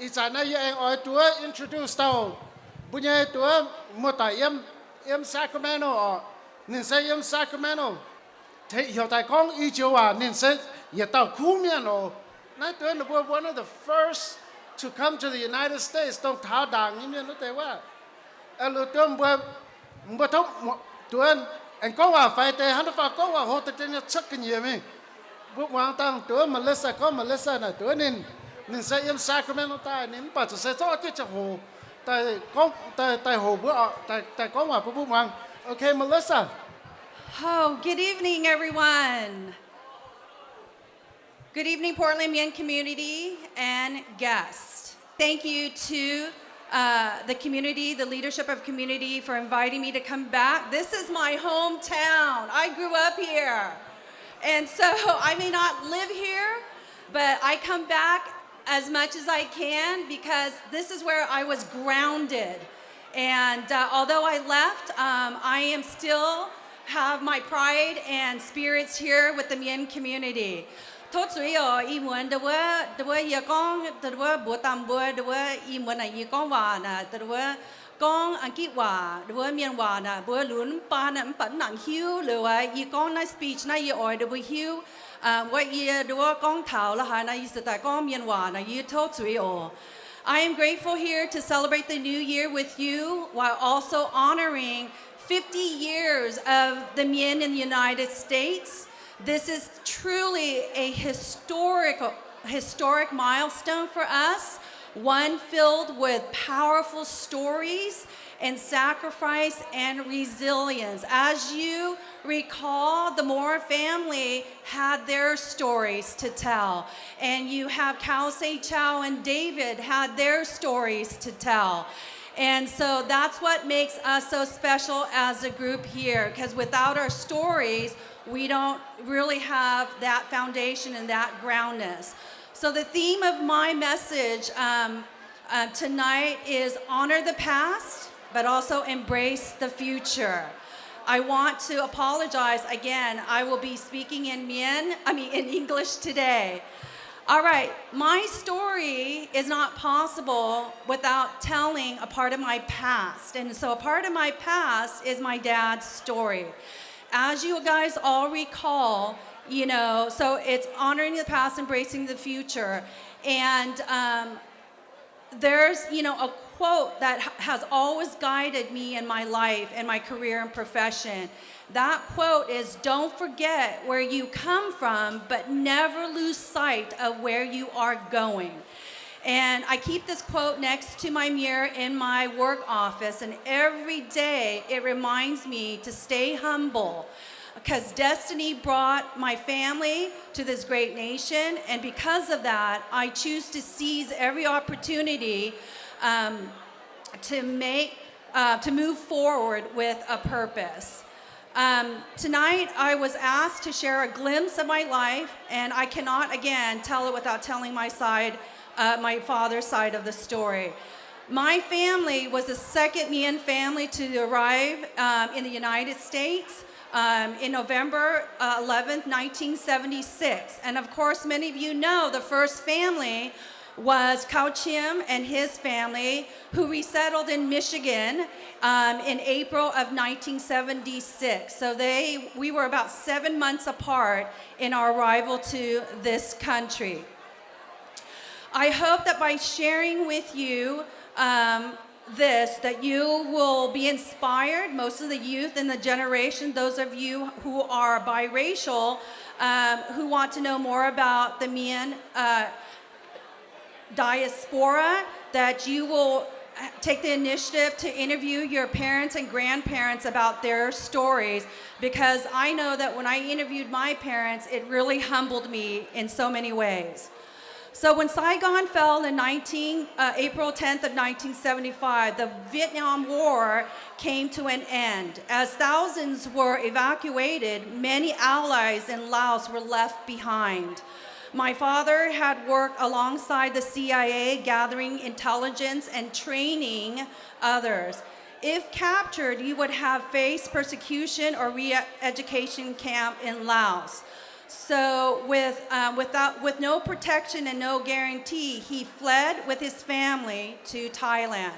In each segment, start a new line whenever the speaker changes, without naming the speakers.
อีสานนายเองเอาตัว introduce เราบุญใหญ่ตัวมตายเอ็ม Sacramento อ่ะนินเซเอ็ม Sacramento เที่ยวแต่ของอีเจียวอ่ะนินเซอย่าต่อคู่เมียนอ่ะนั่นตัวนึกว่า one of the first to come to the United States ต้องท้าด่างนี่เมียนรู้แต่ว่าเราตัวบัวทุกตัวเอ็งก็ว่าไฟแต่ฮันฟ้าก็ว่าโหแต่เนี่ยชักกันเยอะมั้ยบุกวางตั้งตัวมาเลเซียก็มาเลเซียนะตัวนินเซเอ็ม Sacramento ตายนี่มันปัจจุบันจะที่จะโหแต่ก็แต่โหบัวแต่ก็ว่าบุกวางโอเคมาเลเซีย
Oh, good evening, everyone. Good evening, Portland Mien community and guests. Thank you to the community, the leadership of community, for inviting me to come back. This is my hometown. I grew up here. And so I may not live here, but I come back as much as I can because this is where I was grounded. And although I left, I am still have my pride and spirits here with the Mien community. Tốt suy ở Iu-Mien đứa giờ con đứa bữa tam bữa đứa Iu-Mien này giờ con hòa nè đứa con anh kỹ hòa đứa miền hòa nè bữa luôn ba nè bận nặng hiu rồi giờ con nói speech này giờ ở đứa hiu vậy giờ đứa con thảo là hai này giờ tại con miền hòa này giờ tốt suy ở. I am grateful here to celebrate the new year with you while also honoring 50 years of the Mien in the United States. This is truly a historic milestone for us, one filled with powerful stories and sacrifice and resilience. As you recall, the Moore family had their stories to tell, and you have Kelsey, Chow, and David had their stories to tell. And so that's what makes us so special as a group here, because without our stories, we don't really have that foundation and that groundness. So the theme of my message tonight is honor the past, but also embrace the future. I want to apologize again. I will be speaking in English today. All right, my story is not possible without telling a part of my past. And so a part of my past is my dad's story. As you guys all recall, so it's honoring the past, embracing the future. And there's, a quote that has always guided me in my life and my career and profession. That quote is, don't forget where you come from, but never lose sight of where you are going. And I keep this quote next to my mirror in my work office, and every day it reminds me to stay humble because destiny brought my family to this great nation, and because of that, I choose to seize every opportunity to move forward with a purpose. Tonight, I was asked to share a glimpse of my life, and I cannot, again, tell it without telling my father's side of the story. My family was the second Mien family to arrive in the United States in November 11th, 1976. And of course, many of you know the first family was Kao Chim and his family, who resettled in Michigan in April of 1976. So we were about 7 months apart in our arrival to this country. I hope that by sharing with you that you will be inspired, most of the youth in the generation, those of you who are biracial, who want to know more about the Mien diaspora, that you will take the initiative to interview your parents and grandparents about their stories, because I know that when I interviewed my parents, it really humbled me in so many ways. So when Saigon fell in April 10th of 1975, the Vietnam War came to an end. As thousands were evacuated, many allies in Laos were left behind. My father had worked alongside the CIA, gathering intelligence and training others. If captured, he would have faced persecution or re-education camp in Laos. So with no protection and no guarantee, he fled with his family to Thailand.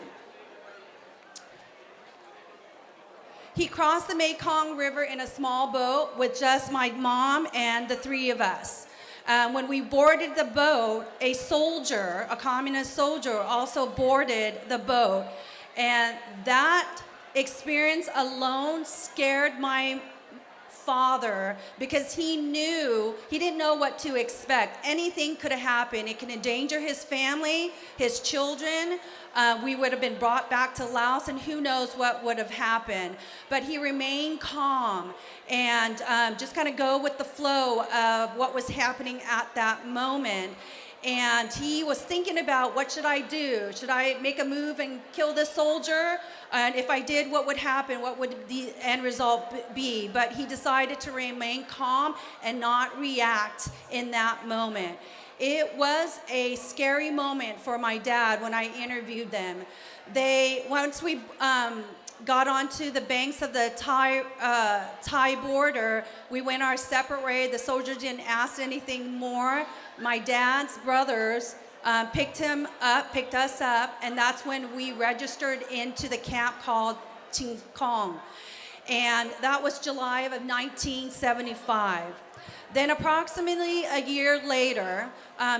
He crossed the Mekong River in a small boat with just my mom and the three of us. When we boarded the boat, a soldier, a communist soldier, also boarded the boat. And that experience alone scared my father because he didn't know what to expect. Anything could have happened. It could endanger his family, his children. We would have been brought back to Laos, and who knows what would have happened. But he remained calm and just kind of go with the flow of what was happening at that moment. And he was thinking about, what should I do? Should I make a move and kill this soldier? And if I did, what would happen? What would the end result be? But he decided to remain calm and not react in that moment. It was a scary moment for my dad when I interviewed them. Once we got onto the banks of the Thai border, we went our separate way. The soldier didn't ask anything more. My dad's brothers picked us up, and that's when we registered into the camp called Ting Kong. And that was July of 1975. Then approximately a year later,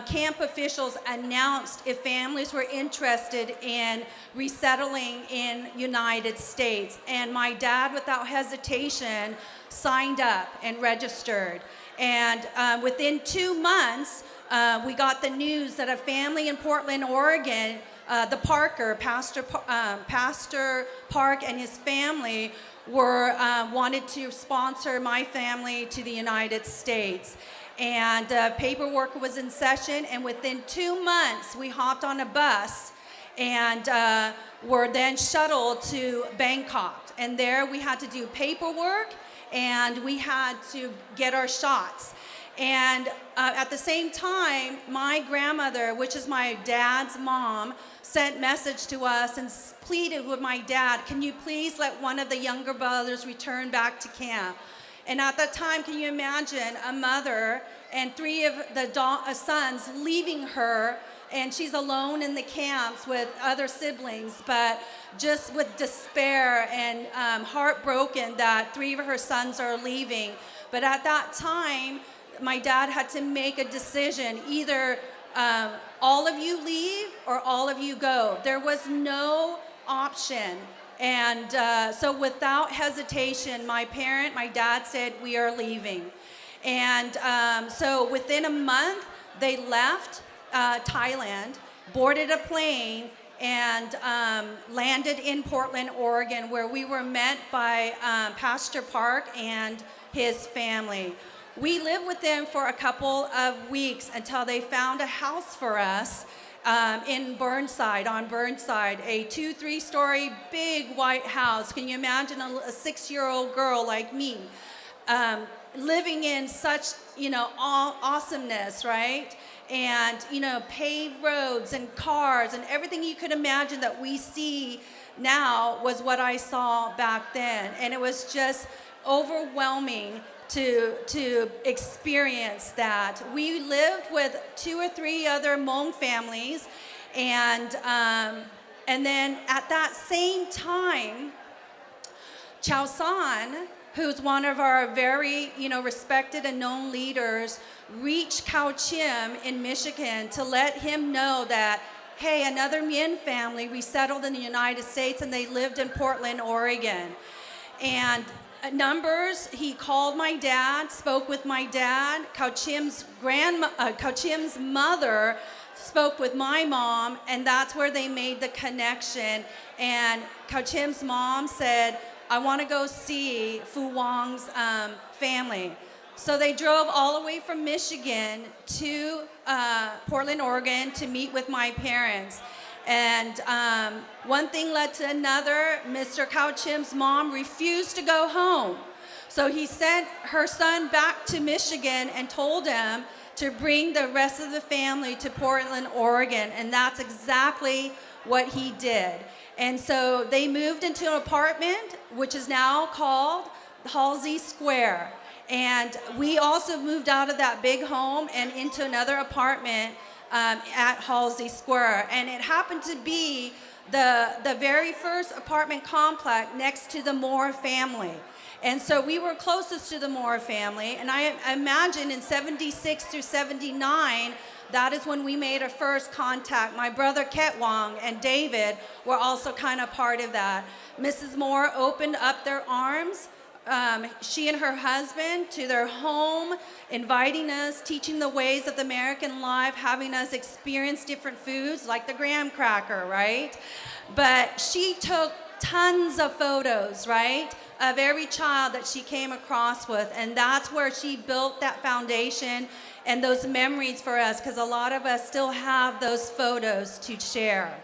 camp officials announced if families were interested in resettling in United States. And my dad, without hesitation, signed up and registered. And within 2 months, we got the news that a family in Portland, Oregon, Pastor Park and his family wanted to sponsor my family to the United States. And paperwork was in session, and within 2 months, we hopped on a bus and were then shuttled to Bangkok. And there we had to do paperwork, and we had to get our shots. And at the same time, my grandmother, which is my dad's mom, sent message to us and pleaded with my dad, can you please let one of the younger brothers return back to camp? And at that time, can you imagine a mother and 3 of the sons leaving her, and she's alone in the camps with other siblings, but just with despair and heartbroken that 3 of her sons are leaving. But at that time, my dad had to make a decision, either all of you leave or all of you go. There was no option. And so without hesitation, my dad said, we are leaving. And so within a month, they left Thailand, boarded a plane, and landed in Portland, Oregon, where we were met by Pastor Park and his family. We lived with them for a couple of weeks until they found a house for us in Burnside, on Burnside, a 2-3-story big white house. Can you imagine a 6-year-old girl like me living in such, awesomeness, right? And, paved roads and cars and everything you could imagine that we see now was what I saw back then. And it was just overwhelming to experience that. We lived with 2 or 3 other Hmong families, and then at that same time, Chow San, who's one of our very respected and known leaders, reached Kao Chim in Michigan to let him know that, hey, another Mien family resettled in the United States, and they lived in Portland, Oregon. And numbers, he called my dad, spoke with my dad. Kao Chim's mother spoke with my mom, and that's where they made the connection. And Kao Chim's mom said, I want to go see Fu Wang's family. So they drove all the way from Michigan to Portland, Oregon to meet with my parents. And one thing led to another. Mr. Kao Chim's mom refused to go home. So he sent her son back to Michigan and told him to bring the rest of the family to Portland, Oregon. And that's exactly what he did. And so they moved into an apartment, which is now called Halsey Square. And we also moved out of that big home and into another apartment at Halsey Square. And it happened to be the very first apartment complex next to the Moore family. And so we were closest to the Moore family. And I imagine in 76 through 79, that is when we made our first contact. My brother Ketwong and David were also kind of part of that. Mrs. Moore opened up their arms, she and her husband, to their home, inviting us, teaching the ways of the American life, having us experience different foods like the graham cracker, right? But she took tons of photos, right, of every child that she came across with. And that's where she built that foundation and those memories for us, because a lot of us still have those photos to share.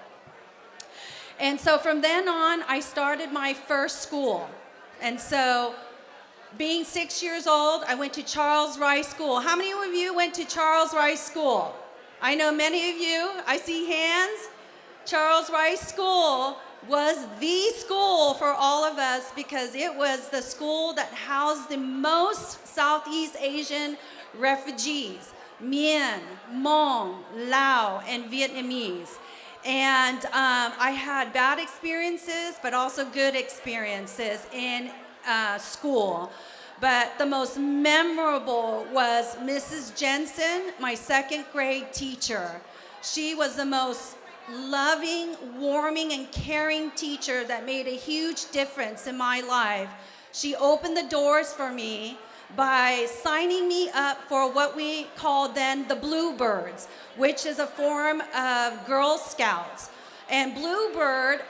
And so from then on, I started my first school. And so being 6 years old, I went to Charles Rice School. How many of you went to Charles Rice School? I know many of you. I see hands. Charles Rice School was the school for all of us because it was the school that housed the most Southeast Asian refugees, Mien, Hmong, Lao, and Vietnamese. And I had bad experiences, but also good experiences in school. But the most memorable was Mrs. Jensen, my second grade teacher. She was the most loving, warming, and caring teacher that made a huge difference in my life. She opened the doors for me by signing me up for what we called then the Bluebirds, which is a form of Girl Scouts. And Bluebird,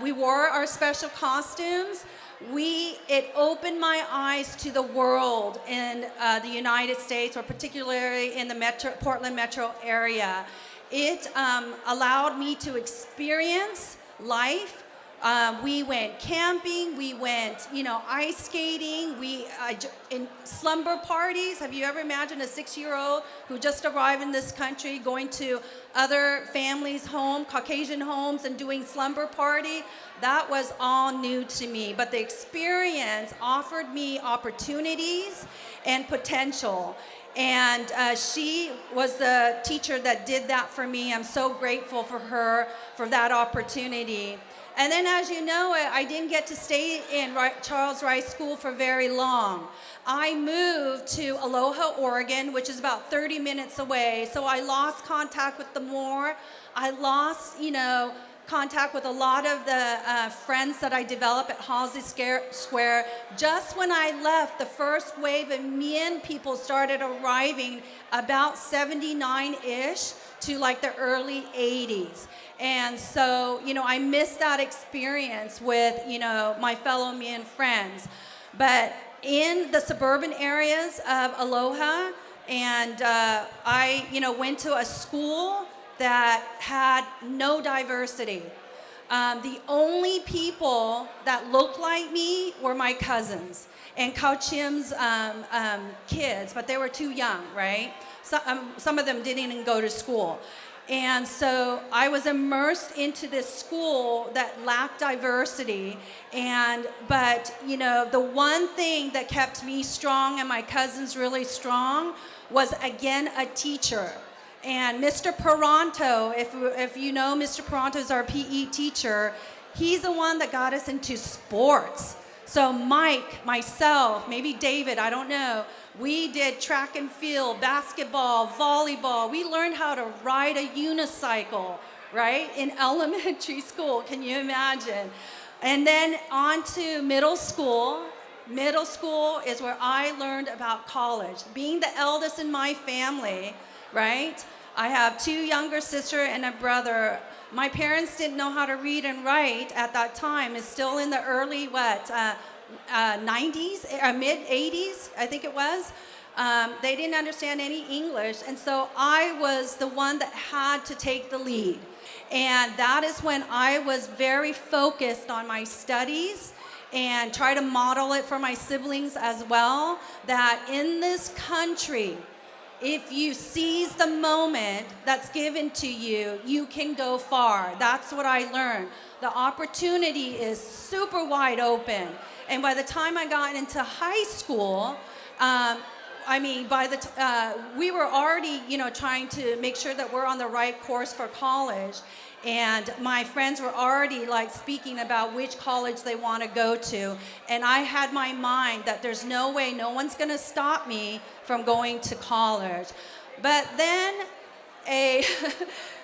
we wore our special costumes. It opened my eyes to the world in the United States, or particularly in the Portland metro area. It allowed me to experience life. We went camping, we went, ice skating, in slumber parties. Have you ever imagined a 6-year-old who just arrived in this country going to other families' home, Caucasian homes, and doing slumber party? That was all new to me, but the experience offered me opportunities and potential. And she was the teacher that did that for me. I'm so grateful for her for that opportunity. And then, as you know, I didn't get to stay in Charles Rice School for very long. I moved to Aloha, Oregon, which is about 30 minutes away. So I lost contact with the Moore. I lost, contact with a lot of the friends that I developed at Halsey Square. Just when I left, the first wave of Mien people started arriving about 79-ish to like the early 80s. And so, I missed that experience with, my fellow Mien friends. But in the suburban areas of Aloha, and I, went to a school that had no diversity. The only people that looked like me were my cousins and Kauchim's kids, but they were too young, right? So, some of them didn't even go to school. And so I was immersed into this school that lacked diversity. But the one thing that kept me strong and my cousins really strong was, again, a teacher. And Mr. Peranto, if you know Mr. Peranto is our PE teacher, he's the one that got us into sports. So Mike, myself, maybe David, I don't know, we did track and field, basketball, volleyball. We learned how to ride a unicycle, right, in elementary school. Can you imagine? And then on to middle school. Middle school is where I learned about college. Being the eldest in my family, right? I have 2 younger sisters and a brother. My parents didn't know how to read and write at that time. It's still in the early, 90s, mid-80s, I think it was. They didn't understand any English, and so I was the one that had to take the lead. And that is when I was very focused on my studies and try to model it for my siblings as well, that in this country, if you seize the moment that's given to you, you can go far. That's what I learned. The opportunity is super wide open. And by the time I got into high school, I mean, we were already, trying to make sure that we're on the right course for college. And my friends were already like speaking about which college they want to go to. And I had my mind that there's no way, no one's going to stop me from going to college. But then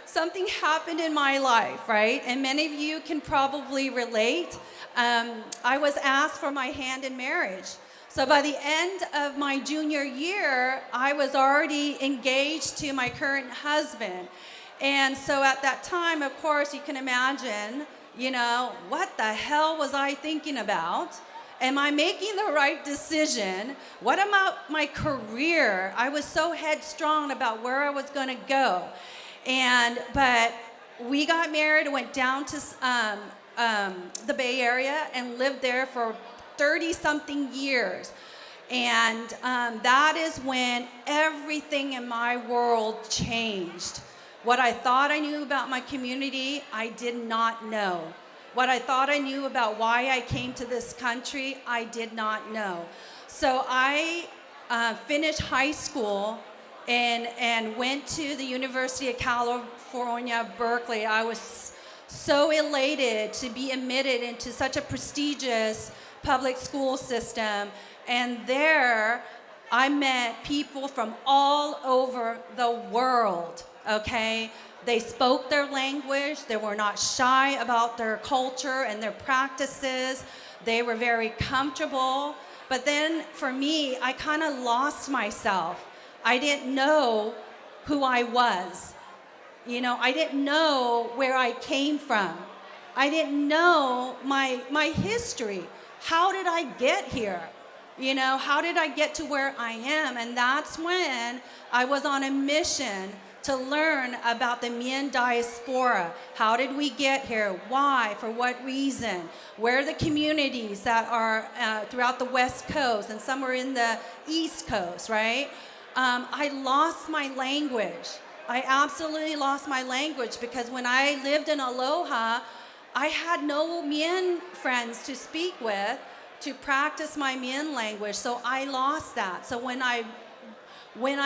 something happened in my life, right? And many of you can probably relate. I was asked for my hand in marriage. So by the end of my junior year, I was already engaged to my current husband. And so at that time, of course, you can imagine, what the hell was I thinking about? Am I making the right decision? What about my career? I was so headstrong about where I was going to go. But we got married, went down to the Bay Area and lived there for 30-something years. And that is when everything in my world changed. What I thought I knew about my community, I did not know. What I thought I knew about why I came to this country, I did not know. So I finished high school and went to the University of California, Berkeley. I was so elated to be admitted into such a prestigious public school system. And there I met people from all over the world. Okay, they spoke their language. They were not shy about their culture and their practices. They were very comfortable. But then for me, I kind of lost myself. I didn't know who I was. I didn't know where I came from. I didn't know my history. How did I get here? How did I get to where I am? And that's when I was on a mission to learn about the Mien diaspora. How did we get here? Why? For what reason? Where are the communities that are throughout the West Coast, and some are in the East Coast, right? I lost my language. I absolutely lost my language because when I lived in Aloha, I had no Mien friends to speak with to practice my Mien language, so I lost that. So when I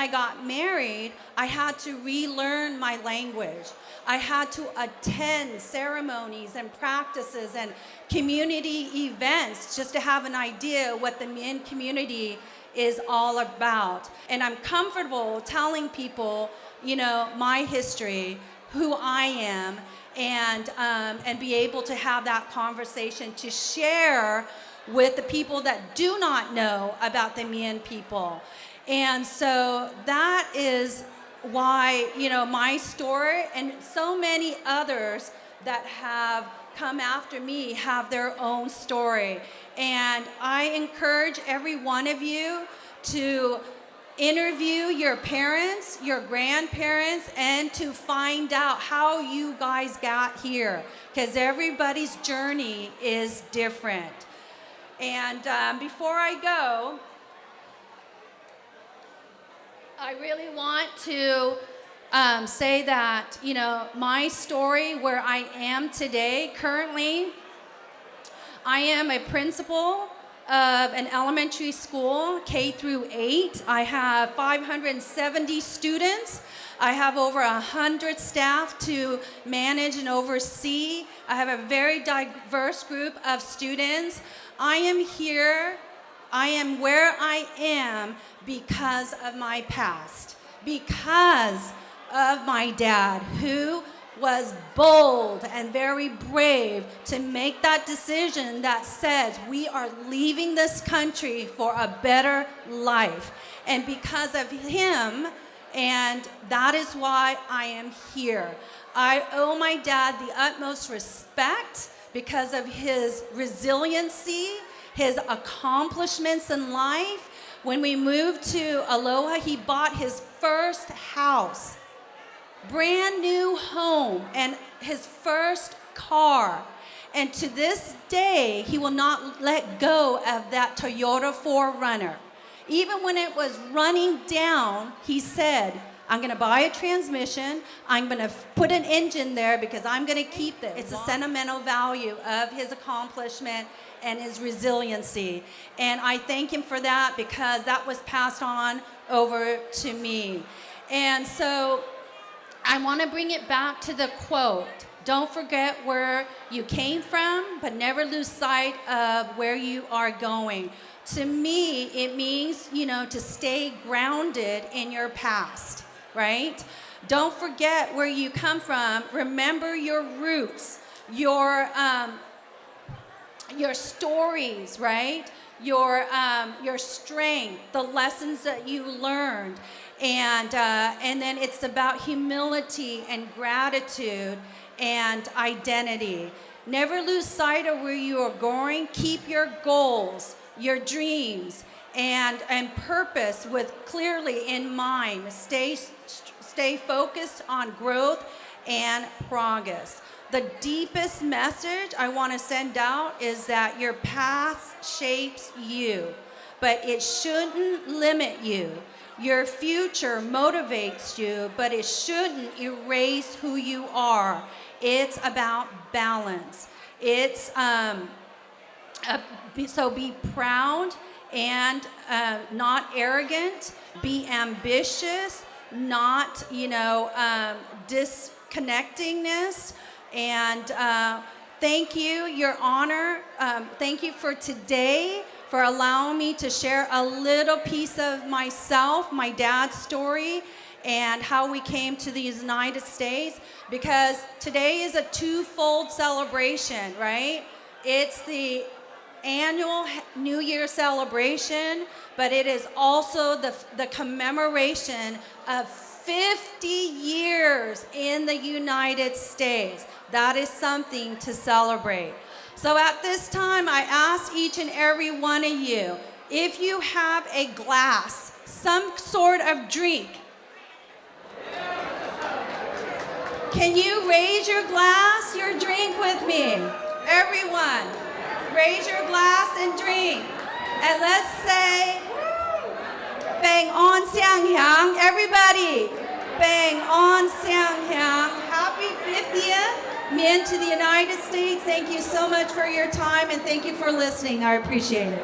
got married, I had to relearn my language. I had to attend ceremonies and practices and community events just to have an idea what the Mien community is all about. And I'm comfortable telling people, my history, who I am, and be able to have that conversation to share with the people that do not know about the Mien people. And so that is why, my story and so many others that have come after me have their own story. And I encourage every one of you to interview your parents, your grandparents, and to find out how you guys got here, because everybody's journey is different. And before I go, I really want to say that, my story where I am today, currently, I am a principal of an elementary school, K through 8. I have 570 students. I have over 100 staff to manage and oversee. I have a very diverse group of students. I am here, I am where I am because of my past, because of my dad, who was bold and very brave to make that decision that says we are leaving this country for a better life. And because of him, and that is why I am here. I owe my dad the utmost respect because of his resiliency, his accomplishments in life. When we moved to Aloha, he bought his first house, brand new home, and his first car. And to this day, he will not let go of that Toyota 4Runner. Even when it was running down, he said, I'm going to buy a transmission. I'm going to put an engine there because I'm going to keep this. It's a sentimental value of his accomplishment and his resiliency. And I thank him for that because that was passed on over to me. And so I want to bring it back to the quote. Don't forget where you came from, but never lose sight of where you are going. To me, it means, to stay grounded in your past, right? Don't forget where you come from. Remember your roots, your stories, right? Your strength, the lessons that you learned. And then it's about humility and gratitude and identity. Never lose sight of where you are going. Keep your goals, your dreams, and purpose with clearly in mind. Stay focused on growth and progress. The deepest message I want to send out is that your past shapes you, but it shouldn't limit you. Your future motivates you, but it shouldn't erase who you are. It's about balance. It's so be proud and not arrogant. Be ambitious, not disconnectingness. And thank you, Your Honor. Thank you for today, for allowing me to share a little piece of myself, my dad's story, and how we came to the United States. Because today is a twofold celebration, right? It's the annual New Year celebration, but it is also the commemoration of 50 years in the United States. That is something to celebrate. So at this time, I ask each and every one of you, if you have a glass, some sort of drink, can you raise your glass, your drink with me? Everyone, raise your glass and drink. And let's say, Bang on Xiangyang. Everybody, Bang on Xiangyang. Happy 50th, Mien to the United States. Thank you so much for your time and thank you for listening. I appreciate it.